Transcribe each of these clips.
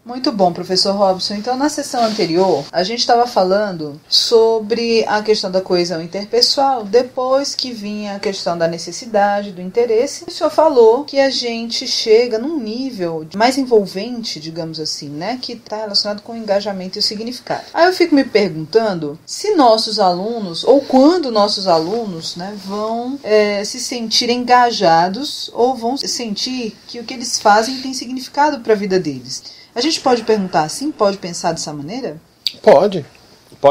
Muito bom, professor Robson. Então, na sessão anterior, a gente estava falando sobre a questão da coesão interpessoal, depois que vinha a questão da necessidade, do interesse. O senhor falou que a gente chega num nível mais envolvente, digamos assim, né, que está relacionado com o engajamento e o significado. Aí eu fico me perguntando se nossos alunos, ou quando nossos alunos, né, vão se sentir engajados ou vão sentir que o que eles fazem tem significado para a vida deles. A gente pode perguntar assim? Pode pensar dessa maneira? Pode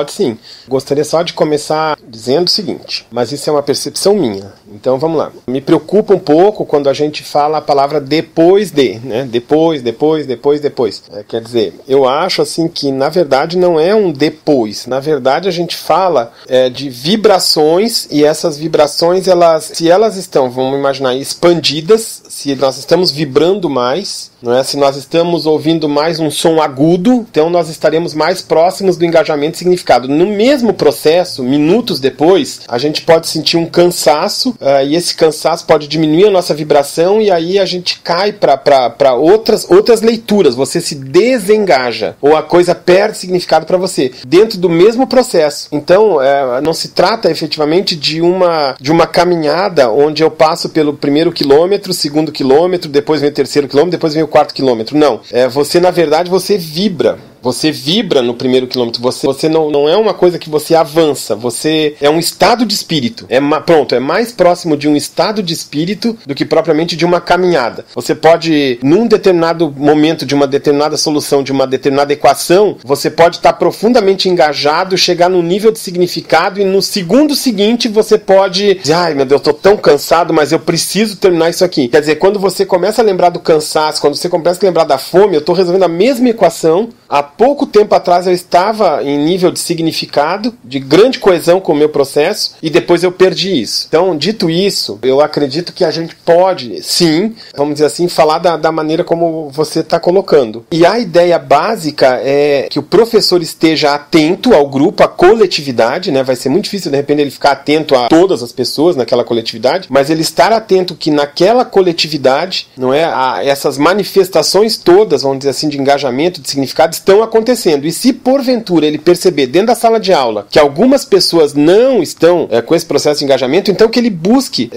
sim. Gostaria só de começar dizendo o seguinte, mas isso é uma percepção minha. Então vamos lá. Me preocupa um pouco quando a gente fala a palavra depois de, né? Depois. Quer dizer, eu acho assim que na verdade não é um depois. Na verdade a gente fala de vibrações e essas vibrações, se elas estão, vamos imaginar, expandidas, se nós estamos vibrando mais, não é? Se nós estamos ouvindo mais um som agudo, então nós estaremos mais próximos do engajamento e significado. No mesmo processo, minutos depois, a gente pode sentir um cansaço e esse cansaço pode diminuir a nossa vibração e aí a gente cai para outras leituras. Você se desengaja ou a coisa perde significado para você dentro do mesmo processo. Então, não se trata efetivamente de uma caminhada onde eu passo pelo primeiro quilômetro, segundo quilômetro, depois vem o terceiro quilômetro, depois vem o quarto quilômetro. Não. Você, na verdade, você vibra. Você vibra no primeiro quilômetro, você não é uma coisa que você avança, você é um estado de espírito. É mais próximo de um estado de espírito do que propriamente de uma caminhada. Você pode, num determinado momento de uma determinada solução, de uma determinada equação, você pode estar profundamente engajado, chegar num nível de significado e no segundo seguinte você pode dizer, ai meu Deus, eu tô tão cansado, mas eu preciso terminar isso aqui. Quer dizer, quando você começa a lembrar do cansaço, quando você começa a lembrar da fome, eu tô resolvendo a mesma equação. Há pouco tempo atrás eu estava em nível de significado, de grande coesão com o meu processo, e depois eu perdi isso. Então, dito isso, eu acredito que a gente pode, sim, vamos dizer assim, falar da maneira como você está colocando. E a ideia básica é que o professor esteja atento ao grupo, à coletividade, né? Vai ser muito difícil, de repente, ele ficar atento a todas as pessoas naquela coletividade, mas ele estar atento que naquela coletividade, não é, essas manifestações todas, vamos dizer assim, de engajamento, de significado, estão acontecendo. E se porventura ele perceber dentro da sala de aula que algumas pessoas não estão com esse processo de engajamento, então que ele busque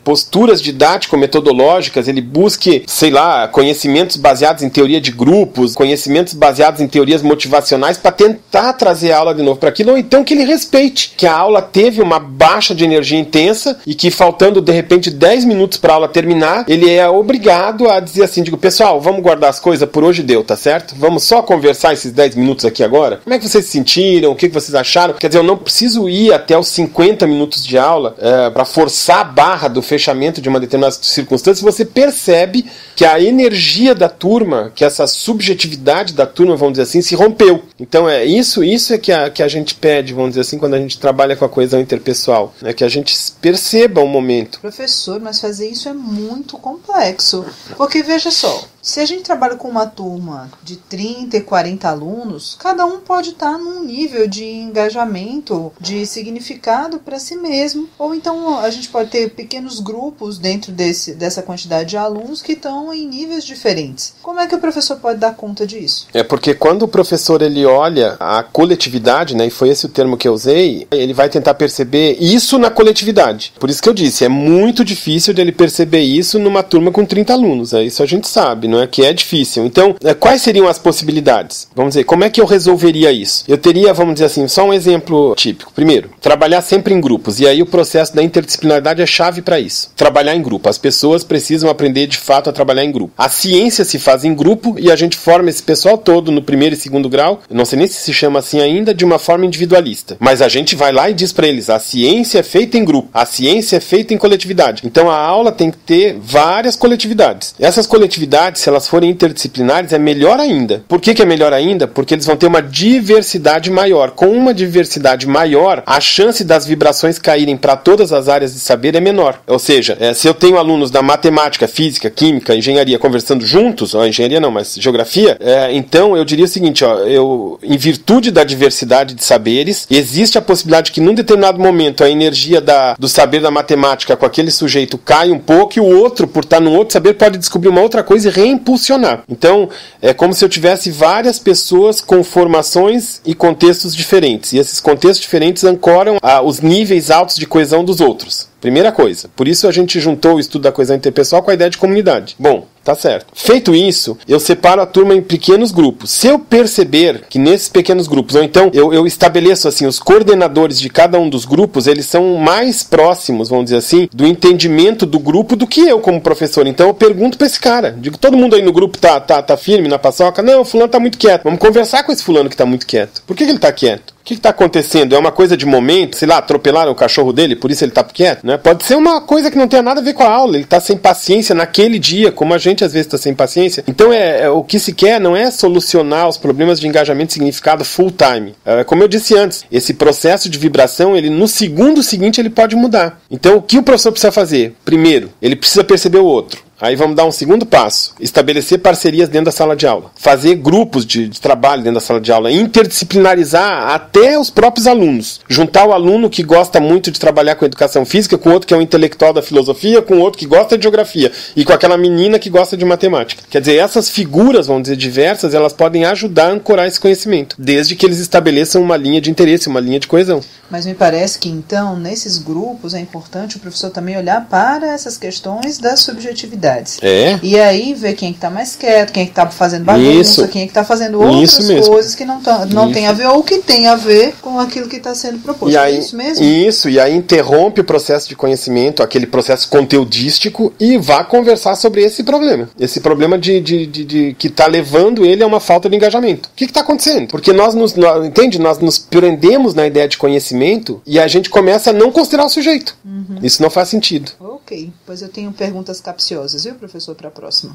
posturas didático-metodológicas, ele busque, sei lá, conhecimentos baseados em teoria de grupos, conhecimentos baseados em teorias motivacionais para tentar trazer a aula de novo para aquilo, ou então que ele respeite que a aula teve uma baixa de energia intensa e que faltando de repente 10 minutos para a aula terminar, ele é obrigado a dizer assim, pessoal, vamos guardar as coisas, por hoje deu, tá certo? Vamos só conversar esses 10 minutos aqui agora? Como é que vocês se sentiram? O que vocês acharam? Quer dizer, eu não preciso ir até os 50 minutos de aula para forçar a barra do fechamento de uma determinada circunstância. Você percebe que a energia da turma, que essa subjetividade da turma, vamos dizer assim, se rompeu. Então isso é que a gente pede, vamos dizer assim, quando a gente trabalha com a coesão interpessoal, né? Que a gente perceba o momento. Professor, mas fazer isso é muito complexo, porque veja só, se a gente trabalha com uma turma de 30 e 40 alunos, cada um pode estar num nível de engajamento, de significado para si mesmo. Ou então a gente pode ter pequenos grupos dentro dessa quantidade de alunos que estão em níveis diferentes. Como é que o professor pode dar conta disso? É porque quando o professor ele olha a coletividade, né, e foi esse o termo que eu usei, ele vai tentar perceber isso na coletividade. Por isso que eu disse, é muito difícil de ele perceber isso numa turma com 30 alunos. Isso a gente sabe, não é? Que é difícil. Então, quais seriam as possibilidades? Vamos dizer, como é que eu resolveria isso? Eu teria, vamos dizer assim, só um exemplo típico. Primeiro, trabalhar sempre em grupos. E aí o processo da interdisciplinaridade é chave para isso. Trabalhar em grupo. As pessoas precisam aprender de fato a trabalhar em grupo. A ciência se faz em grupo e a gente forma esse pessoal todo no primeiro e segundo grau, eu não sei nem se chama assim ainda, de uma forma individualista. Mas a gente vai lá e diz para eles, a ciência é feita em grupo. A ciência é feita em coletividade. Então a aula tem que ter várias coletividades. Essas coletividades, se elas forem interdisciplinares, é melhor ainda. Por que é melhor ainda? Porque eles vão ter uma diversidade maior. Com uma diversidade maior, a chance das vibrações caírem para todas as áreas de saber é menor. Ou seja, se eu tenho alunos da matemática, física, química, engenharia conversando juntos, engenharia não, mas geografia, então eu diria o seguinte, em virtude da diversidade de saberes, existe a possibilidade que num determinado momento a energia do saber da matemática com aquele sujeito cai um pouco e o outro, por estar num outro saber, pode descobrir uma outra coisa e reimpulsionar. Então, é como se eu tivesse várias pessoas com formações e contextos diferentes. E esses contextos diferentes ancoram os níveis altos de coesão dos outros. Primeira coisa. Por isso a gente juntou o estudo da coesão interpessoal com a ideia de comunidade. Bom, tá certo. Feito isso, eu separo a turma em pequenos grupos. Se eu perceber que nesses pequenos grupos, ou então eu estabeleço assim, os coordenadores de cada um dos grupos, eles são mais próximos, vamos dizer assim, do entendimento do grupo do que eu como professor. Então eu pergunto pra esse cara. Digo, todo mundo aí no grupo tá firme na paçoca? Não, o fulano tá muito quieto. Vamos conversar com esse fulano que tá muito quieto. Por que ele tá quieto? O que está acontecendo? É uma coisa de momento? Sei lá, atropelaram o cachorro dele, por isso ele está quieto? Né? Pode ser uma coisa que não tenha nada a ver com a aula. Ele está sem paciência naquele dia, como a gente às vezes está sem paciência. Então, o que se quer não é solucionar os problemas de engajamento e significado full time. Como eu disse antes, esse processo de vibração, ele no segundo seguinte, ele pode mudar. Então, o que o professor precisa fazer? Primeiro, ele precisa perceber o outro. Aí vamos dar um segundo passo, estabelecer parcerias dentro da sala de aula, fazer grupos de trabalho dentro da sala de aula, interdisciplinarizar até os próprios alunos, juntar o aluno que gosta muito de trabalhar com educação física, com outro que é um intelectual da filosofia, com outro que gosta de geografia e com aquela menina que gosta de matemática. Quer dizer, essas figuras, vamos dizer, diversas, elas podem ajudar a ancorar esse conhecimento, desde que eles estabeleçam uma linha de interesse, uma linha de coesão. Mas me parece que então, nesses grupos, é importante o professor também olhar para essas questões das subjetividades. E aí ver quem é que tá mais quieto, quem é que tá fazendo bagunça, quem é que tá fazendo outras coisas que não tem a ver ou que tem a ver com aquilo que está sendo proposto. E aí, é isso mesmo? Isso, e aí interrompe o processo de conhecimento, aquele processo conteudístico, e vá conversar sobre esse problema. Esse problema que está levando ele a uma falta de engajamento. O que está acontecendo? Porque nós nos prendemos na ideia de conhecimento e a gente começa a não considerar o sujeito. Isso não faz sentido. Ok, pois eu tenho perguntas capciosas, viu, professor, para a próxima.